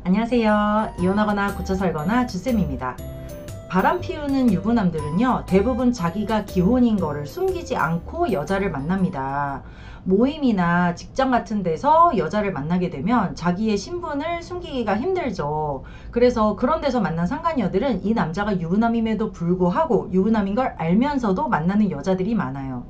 안녕하세요. 이혼하거나 고쳐 살거나 주쌤입니다. 바람 피우는 유부남들은요, 대부분 자기가 기혼인 거를 숨기지 않고 여자를 만납니다. 모임이나 직장 같은 데서 여자를 만나게 되면 자기의 신분을 숨기기가 힘들죠. 그래서 그런 데서 만난 상간녀들은 이 남자가 유부남임에도 불구하고 유부남인 걸 알면서도 만나는 여자들이 많아요.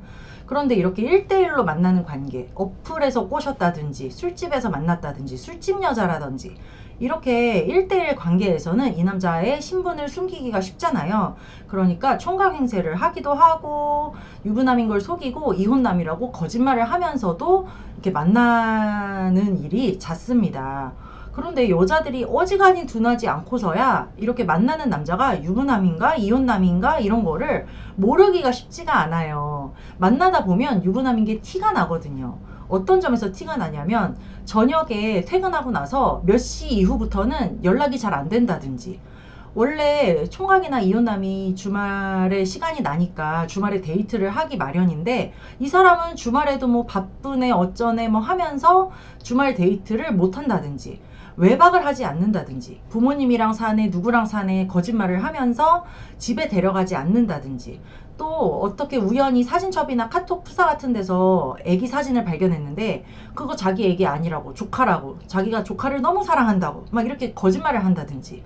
그런데 이렇게 1대1로 만나는 관계, 어플에서 꼬셨다든지 술집에서 만났다든지 술집 여자라든지 이렇게 1대1 관계에서는 이 남자의 신분을 숨기기가 쉽잖아요. 그러니까 총각 행세를 하기도 하고 유부남인 걸 속이고 이혼남이라고 거짓말을 하면서도 이렇게 만나는 일이 잦습니다. 그런데 여자들이 어지간히 둔하지 않고서야 이렇게 만나는 남자가 유부남인가 이혼남인가 이런 거를 모르기가 쉽지가 않아요. 만나다 보면 유부남인 게 티가 나거든요. 어떤 점에서 티가 나냐면 저녁에 퇴근하고 나서 몇 시 이후부터는 연락이 잘 안 된다든지, 원래 총각이나 이혼남이 주말에 시간이 나니까 주말에 데이트를 하기 마련인데 이 사람은 주말에도 뭐 바쁘네 어쩌네 뭐 하면서 주말 데이트를 못 한다든지, 외박을 하지 않는다든지, 부모님이랑 사네 누구랑 사네 거짓말을 하면서 집에 데려가지 않는다든지, 또 어떻게 우연히 사진첩이나 카톡 프사 같은 데서 애기 사진을 발견했는데 그거 자기 애기 아니라고 조카라고, 자기가 조카를 너무 사랑한다고 막 이렇게 거짓말을 한다든지,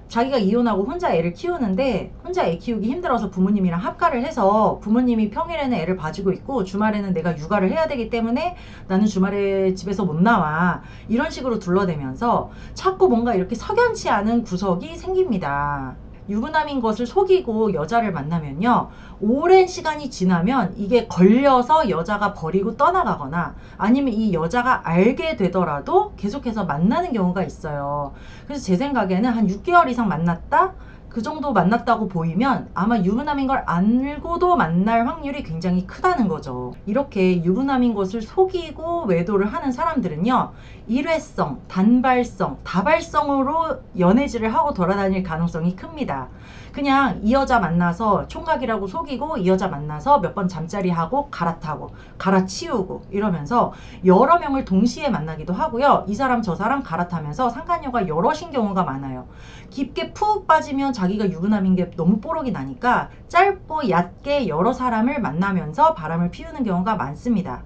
자기가 이혼하고 혼자 애를 키우는데 혼자 애 키우기 힘들어서 부모님이랑 합가를 해서 부모님이 평일에는 애를 봐주고 있고 주말에는 내가 육아를 해야 되기 때문에 나는 주말에 집에서 못 나와, 이런 식으로 둘러대면서 자꾸 뭔가 이렇게 석연치 않은 구석이 생깁니다. 유부남인 것을 속이고 여자를 만나면요, 오랜 시간이 지나면 이게 걸려서 여자가 버리고 떠나가거나 아니면 이 여자가 알게 되더라도 계속해서 만나는 경우가 있어요. 그래서 제 생각에는 한 6개월 이상 만났다? 그 정도 만났다고 보이면 아마 유부남인 걸 알고도 만날 확률이 굉장히 크다는 거죠. 이렇게 유부남인 것을 속이고 외도를 하는 사람들은요, 일회성, 단발성, 다발성으로 연애질을 하고 돌아다닐 가능성이 큽니다. 그냥 이 여자 만나서 총각이라고 속이고 이 여자 만나서 몇 번 잠자리 하고 갈아타고 갈아치우고 이러면서 여러 명을 동시에 만나기도 하고요. 이 사람 저 사람 갈아타면서 상간녀가 여럿인 경우가 많아요. 깊게 푹 빠지면 자기가 유부남인 게 너무 뽀록이 나니까 짧고 얕게 여러 사람을 만나면서 바람을 피우는 경우가 많습니다.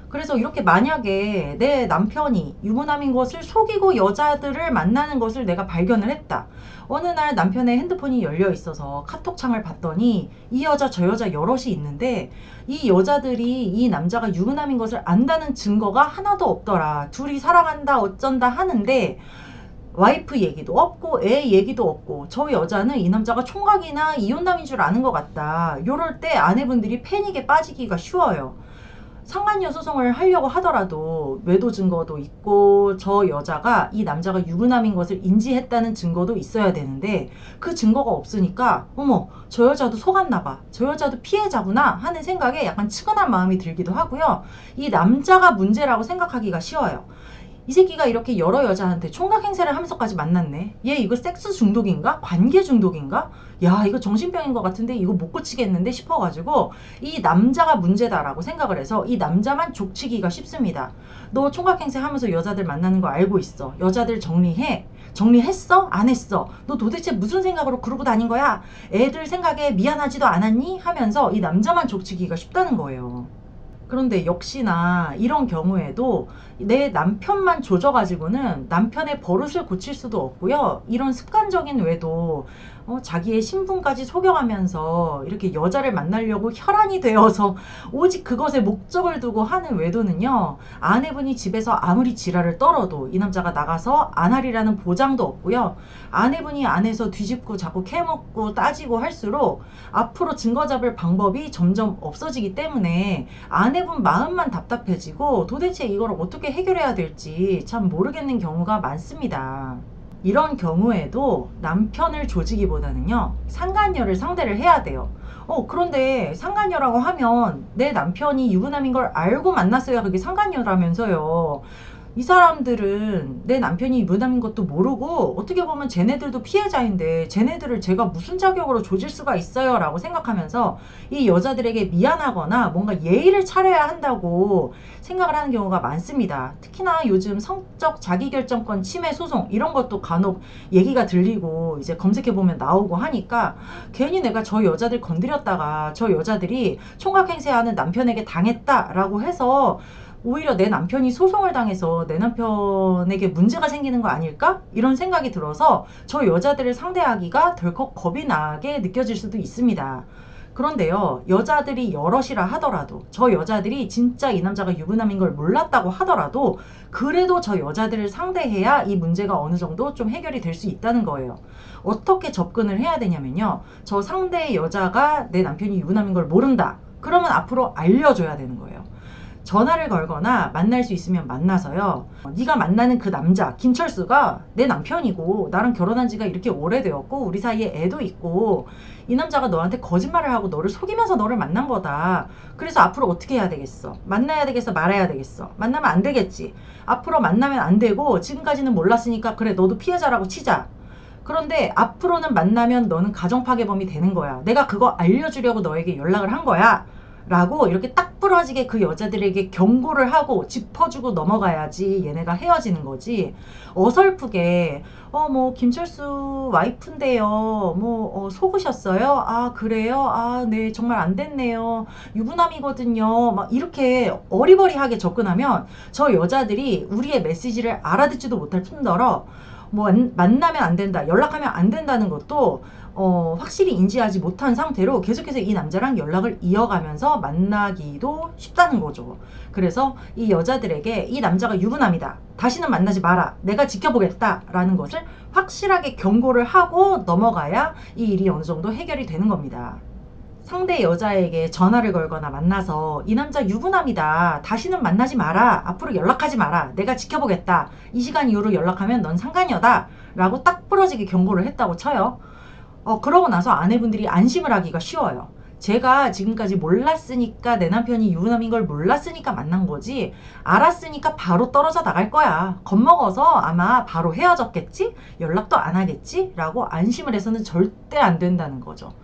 그래서 이렇게 만약에 내 남편이 유부남인 것을 속이고 여자들을 만나는 것을 내가 발견을 했다. 어느 날 남편의 핸드폰이 열려 있어서 카톡창을 봤더니 이 여자 저 여자 여럿이 있는데 이 여자들이 이 남자가 유부남인 것을 안다는 증거가 하나도 없더라. 둘이 사랑한다 어쩐다 하는데 와이프 얘기도 없고 애 얘기도 없고 저 여자는 이 남자가 총각이나 이혼남인 줄 아는 것 같다. 요럴 때 아내분들이 패닉에 빠지기가 쉬워요. 상간녀 소송을 하려고 하더라도 외도 증거도 있고 저 여자가 이 남자가 유부남인 것을 인지했다는 증거도 있어야 되는데 그 증거가 없으니까 어머 저 여자도 속았나 봐, 저 여자도 피해자구나 하는 생각에 약간 측은한 마음이 들기도 하고요. 이 남자가 문제라고 생각하기가 쉬워요. 이 새끼가 이렇게 여러 여자한테 총각 행세를 하면서까지 만났네. 얘 이거 섹스 중독인가? 관계 중독인가? 야 이거 정신병인 것 같은데 이거 못 고치겠는데 싶어가지고 이 남자가 문제다라고 생각을 해서 이 남자만 족치기가 쉽습니다. 너 총각 행세 하면서 여자들 만나는 거 알고 있어. 여자들 정리해. 정리했어? 안 했어? 너 도대체 무슨 생각으로 그러고 다닌 거야? 애들 생각에 미안하지도 않았니? 하면서 이 남자만 족치기가 쉽다는 거예요. 그런데 역시나 이런 경우에도 내 남편만 조져가지고는 남편의 버릇을 고칠 수도 없고요. 이런 습관적인 외도, 자기의 신분까지 속여가면서 이렇게 여자를 만나려고 혈안이 되어서 오직 그것에 목적을 두고 하는 외도는요, 아내분이 집에서 아무리 지랄을 떨어도 이 남자가 나가서 안 하리라는 보장도 없고요. 아내분이 안에서 뒤집고 자꾸 캐먹고 따지고 할수록 앞으로 증거 잡을 방법이 점점 없어지기 때문에 아내분 마음만 답답해지고 도대체 이걸 어떻게 해결해야 될지 참 모르겠는 경우가 많습니다. 이런 경우에도 남편을 조지기보다는요, 상간녀를 상대를 해야 돼요. 그런데 상간녀라고 하면 내 남편이 유부남인 걸 알고 만났어야 그게 상간녀라면서요. 이 사람들은 내 남편이 유부남인 것도 모르고 어떻게 보면 쟤네들도 피해자인데 쟤네들을 제가 무슨 자격으로 조질 수가 있어요 라고 생각하면서 이 여자들에게 미안하거나 뭔가 예의를 차려야 한다고 생각을 하는 경우가 많습니다. 특히나 요즘 성적 자기결정권 침해 소송 이런 것도 간혹 얘기가 들리고 이제 검색해보면 나오고 하니까 괜히 내가 저 여자들 건드렸다가 저 여자들이 총각행세하는 남편에게 당했다라고 해서 오히려 내 남편이 소송을 당해서 내 남편에게 문제가 생기는 거 아닐까? 이런 생각이 들어서 저 여자들을 상대하기가 덜컥 겁이 나게 느껴질 수도 있습니다. 그런데요, 여자들이 여럿이라 하더라도, 저 여자들이 진짜 이 남자가 유부남인 걸 몰랐다고 하더라도, 그래도 저 여자들을 상대해야 이 문제가 어느 정도 좀 해결이 될 수 있다는 거예요. 어떻게 접근을 해야 되냐면요, 저 상대의 여자가 내 남편이 유부남인 걸 모른다. 그러면 앞으로 알려줘야 되는 거예요. 전화를 걸거나 만날 수 있으면 만나서요. 네가 만나는 그 남자 김철수가 내 남편이고 나랑 결혼한 지가 이렇게 오래되었고 우리 사이에 애도 있고 이 남자가 너한테 거짓말을 하고 너를 속이면서 너를 만난 거다. 그래서 앞으로 어떻게 해야 되겠어? 만나야 되겠어? 말아야 되겠어? 만나면 안 되겠지. 앞으로 만나면 안 되고 지금까지는 몰랐으니까 그래 너도 피해자라고 치자. 그런데 앞으로는 만나면 너는 가정파괴범이 되는 거야. 내가 그거 알려주려고 너에게 연락을 한 거야. 라고 이렇게 딱 부러지게 그 여자들에게 경고를 하고 짚어주고 넘어가야지 얘네가 헤어지는 거지. 어설프게 뭐 김철수 와이프인데요. 속으셨어요? 아 그래요? 아 네 정말 안 됐네요. 유부남이거든요. 막 이렇게 어리버리하게 접근하면 저 여자들이 우리의 메시지를 알아듣지도 못할 뿐더러 뭐 만나면 안 된다, 연락하면 안 된다는 것도 확실히 인지하지 못한 상태로 계속해서 이 남자랑 연락을 이어가면서 만나기도 쉽다는 거죠. 그래서 이 여자들에게 이 남자가 유부남이다. 다시는 만나지 마라. 내가 지켜보겠다. 라는 것을 확실하게 경고를 하고 넘어가야 이 일이 어느 정도 해결이 되는 겁니다. 상대 여자에게 전화를 걸거나 만나서 이 남자 유부남이다. 다시는 만나지 마라. 앞으로 연락하지 마라. 내가 지켜보겠다. 이 시간 이후로 연락하면 넌 상간녀다. 라고 딱 부러지게 경고를 했다고 쳐요. 그러고 나서 아내분들이 안심을 하기가 쉬워요. 제가 지금까지 몰랐으니까 내 남편이 유부남인 걸 몰랐으니까 만난 거지 알았으니까 바로 떨어져 나갈 거야. 겁먹어서 아마 바로 헤어졌겠지? 연락도 안 하겠지? 라고 안심을 해서는 절대 안 된다는 거죠.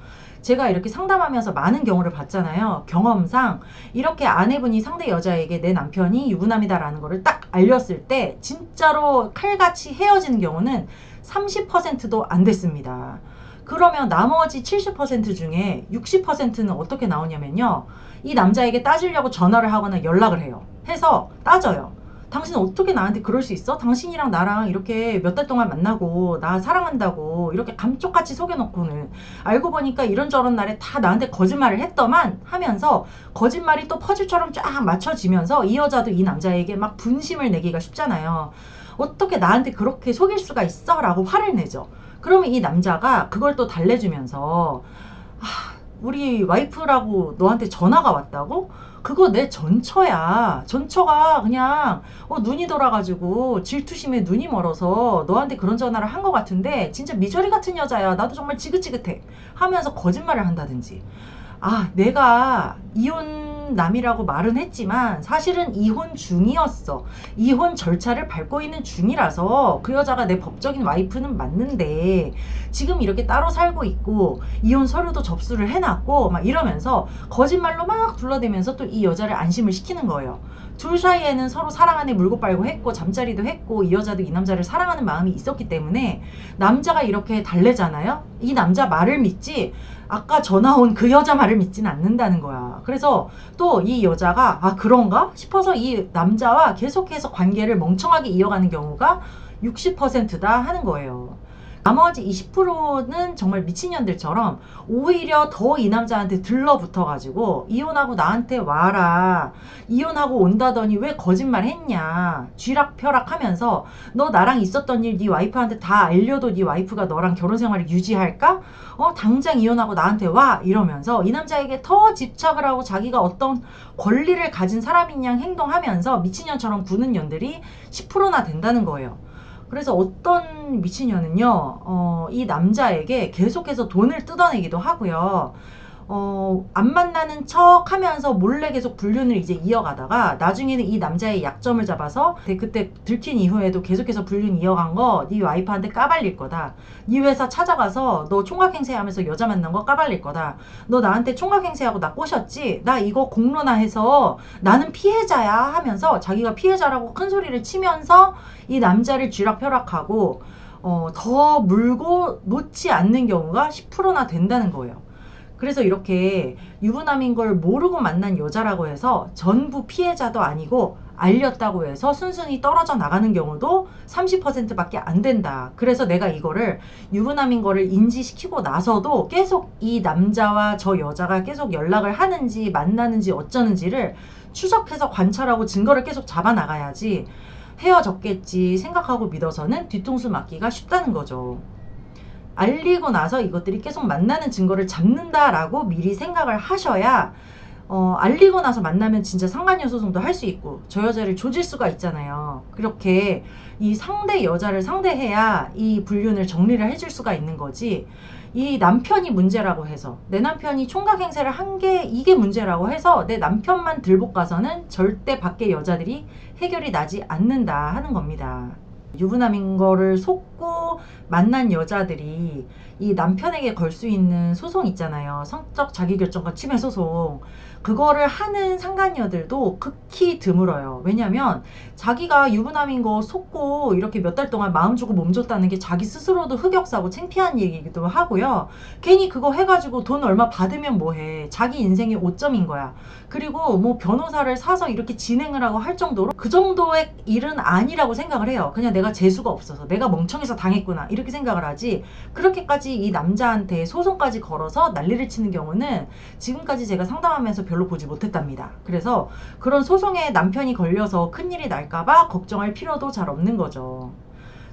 제가 이렇게 상담하면서 많은 경우를 봤잖아요. 경험상 이렇게 아내분이 상대 여자에게 내 남편이 유부남이다라는 거를 딱 알렸을 때 진짜로 칼같이 헤어지는 경우는 30%도 안 됐습니다. 그러면 나머지 70% 중에 60%는 어떻게 나오냐면요. 이 남자에게 따지려고 전화를 하거나 연락을 해요. 해서 따져요. 당신 어떻게 나한테 그럴 수 있어? 당신이랑 나랑 이렇게 몇 달 동안 만나고 나 사랑한다고 이렇게 감쪽같이 속여놓고는 알고 보니까 이런저런 날에 다 나한테 거짓말을 했더만 하면서 거짓말이 또 퍼즐처럼 쫙 맞춰지면서 이 여자도 이 남자에게 막 분심을 내기가 쉽잖아요. 어떻게 나한테 그렇게 속일 수가 있어? 라고 화를 내죠. 그러면 이 남자가 그걸 또 달래주면서 우리 와이프라고 너한테 전화가 왔다고? 그거 내 전처야. 전처가 그냥 눈이 돌아가지고 질투심에 눈이 멀어서 너한테 그런 전화를 한 것 같은데 진짜 미저리 같은 여자야. 나도 정말 지긋지긋해. 하면서 거짓말을 한다든지. 내가 이혼남이라고 말은 했지만 사실은 이혼 중이었어. 이혼 절차를 밟고 있는 중이라서 그 여자가 내 법적인 와이프는 맞는데 지금 이렇게 따로 살고 있고 이혼 서류도 접수를 해놨고 막 이러면서 거짓말로 막 둘러대면서 또 이 여자를 안심을 시키는 거예요. 둘 사이에는 서로 사랑 안에 물고 빨고 했고 잠자리도 했고 이 여자도 이 남자를 사랑하는 마음이 있었기 때문에 남자가 이렇게 달래잖아요. 이 남자 말을 믿지 아까 전화 온 그 여자 말을 믿지는 않는다는 거야. 그래서 또 이 여자가 그런가 싶어서 이 남자와 계속해서 관계를 멍청하게 이어가는 경우가 60%다 하는 거예요. 나머지 20%는 정말 미친년들처럼 오히려 더 이 남자한테 들러붙어가지고 이혼하고 나한테 와라. 이혼하고 온다더니 왜 거짓말 했냐. 쥐락펴락 하면서 너 나랑 있었던 일 네 와이프한테 다 알려도 네 와이프가 너랑 결혼생활을 유지할까? 당장 이혼하고 나한테 와. 이러면서 이 남자에게 더 집착을 하고 자기가 어떤 권리를 가진 사람인 양 행동하면서 미친년처럼 구는 년들이 10%나 된다는 거예요. 그래서 어떤 미친년은요, 이 남자에게 계속해서 돈을 뜯어내기도 하고요. 안 만나는 척 하면서 몰래 계속 불륜을 이제 이어가다가 나중에는 이 남자의 약점을 잡아서 그때 들킨 이후에도 계속해서 불륜 이어간 거 네 와이프한테 까발릴 거다. 네 회사 찾아가서 너 총각행세하면서 여자 만난 거 까발릴 거다. 너 나한테 총각행세하고 나 꼬셨지? 나 이거 공론화 해서 나는 피해자야 하면서 자기가 피해자라고 큰 소리를 치면서 이 남자를 쥐락펴락하고 더 물고 놓지 않는 경우가 10%나 된다는 거예요. 그래서 이렇게 유부남인 걸 모르고 만난 여자라고 해서 전부 피해자도 아니고 알렸다고 해서 순순히 떨어져 나가는 경우도 30%밖에 안 된다. 그래서 내가 이거를 유부남인 거를 인지시키고 나서도 계속 이 남자와 저 여자가 계속 연락을 하는지 만나는지 어쩌는지를 추적해서 관찰하고 증거를 계속 잡아 나가야지 헤어졌겠지 생각하고 믿어서는 뒤통수 맞기가 쉽다는 거죠. 알리고 나서 이것들이 계속 만나는 증거를 잡는다라고 미리 생각을 하셔야 알리고 나서 만나면 진짜 상간녀 소송도 할 수 있고 저 여자를 조질 수가 있잖아요. 그렇게 이 상대 여자를 상대해야 이 불륜을 정리를 해줄 수가 있는 거지. 이 남편이 문제라고 해서 내 남편이 총각 행세를 한 게 이게 문제라고 해서 내 남편만 들복 가서는 절대 밖에 여자들이 해결이 나지 않는다 하는 겁니다. 유부남인 거를 속고 만난 여자들이 이 남편에게 걸 수 있는 소송 있잖아요. 성적 자기결정과 침해 소송. 그거를 하는 상간녀들도 극히 드물어요. 왜냐면 자기가 유부남인 거 속고 이렇게 몇 달 동안 마음 주고 몸 줬다는 게 자기 스스로도 흑역사고 창피한 얘기기도 하고요. 괜히 그거 해가지고 돈 얼마 받으면 뭐해. 자기 인생의 오점인 거야. 그리고 뭐 변호사를 사서 이렇게 진행을 하고 할 정도로 그 정도의 일은 아니라고 생각을 해요. 그냥 내가 재수가 없어서 내가 멍청해서 당했구나 이렇게 생각을 하지, 그렇게까지 이 남자한테 소송까지 걸어서 난리를 치는 경우는 지금까지 제가 상담하면서 별로 보지 못했답니다. 그래서 그런 소송에 남편이 걸려서 큰일이 날까봐 걱정할 필요도 잘 없는 거죠.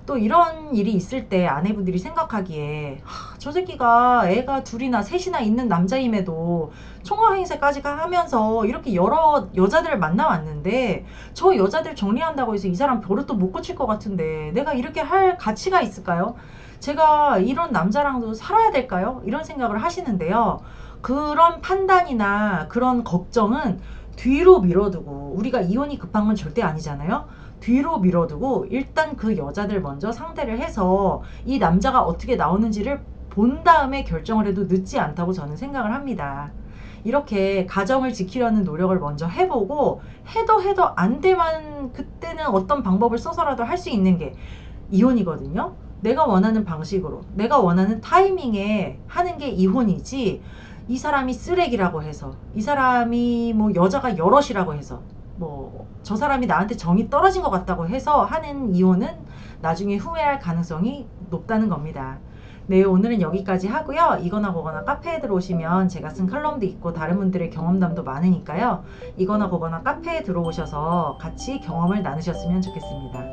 또 이런 일이 있을 때 아내분들이 생각하기에 저 새끼가 애가 둘이나 셋이나 있는 남자임에도 총각행세까지 하면서 이렇게 여러 여자들을 만나왔는데 저 여자들 정리한다고 해서 이 사람 버릇도 못 고칠 것 같은데 내가 이렇게 할 가치가 있을까요? 제가 이런 남자랑도 살아야 될까요? 이런 생각을 하시는데요. 그런 판단이나 그런 걱정은 뒤로 밀어두고, 우리가 이혼이 급한 건 절대 아니잖아요. 뒤로 밀어두고 일단 그 여자들 먼저 상대를 해서 이 남자가 어떻게 나오는지를 본 다음에 결정을 해도 늦지 않다고 저는 생각을 합니다. 이렇게 가정을 지키려는 노력을 먼저 해보고 해도 안 되면 그때는 어떤 방법을 써서라도 할 수 있는 게 이혼이거든요. 내가 원하는 방식으로 내가 원하는 타이밍에 하는 게 이혼이지, 이 사람이 쓰레기라고 해서 이 사람이 뭐 여자가 여럿이라고 해서 뭐 저 사람이 나한테 정이 떨어진 것 같다고 해서 하는 이혼은 나중에 후회할 가능성이 높다는 겁니다. 네, 오늘은 여기까지 하고요. 이거나 그거나 카페에 들어오시면 제가 쓴 칼럼도 있고 다른 분들의 경험담도 많으니까요. 이거나 그거나 카페에 들어오셔서 같이 경험을 나누셨으면 좋겠습니다.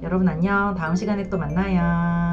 여러분 안녕. 다음 시간에 또 만나요.